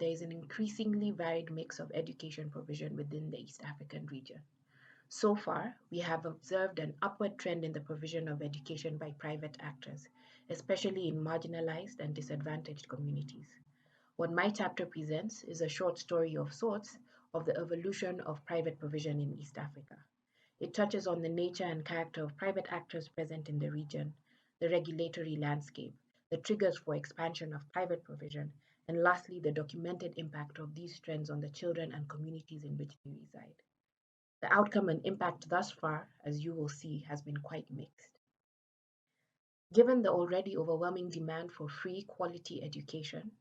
there is an increasingly varied mix of education provision within the East African region. So far, we have observed an upward trend in the provision of education by private actors, especially in marginalized and disadvantaged communities. What my chapter presents is a short story of sorts of the evolution of private provision in East Africa. It touches on the nature and character of private actors present in the region, the regulatory landscape, the triggers for expansion of private provision, and lastly, the documented impact of these trends on the children and communities in which they reside. The outcome and impact thus far, as you will see, has been quite mixed. Given the already overwhelming demand for free quality education,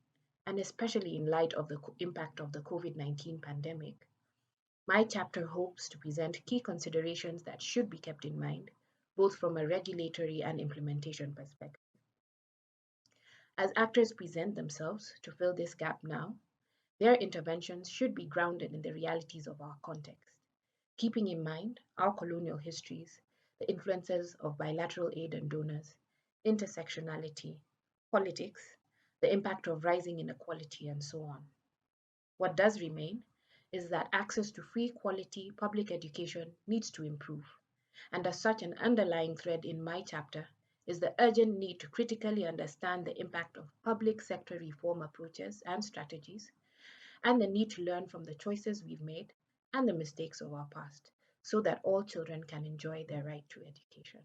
and especially in light of the impact of the COVID-19 pandemic, my chapter hopes to present key considerations that should be kept in mind, both from a regulatory and implementation perspective. As actors present themselves to fill this gap now, their interventions should be grounded in the realities of our context, keeping in mind our colonial histories, the influences of bilateral aid and donors, intersectionality, politics, the impact of rising inequality, and so on. What does remain is that access to free quality public education needs to improve. And as such, an underlying thread in my chapter is the urgent need to critically understand the impact of public sector reform approaches and strategies, and the need to learn from the choices we've made and the mistakes of our past, so that all children can enjoy their right to education.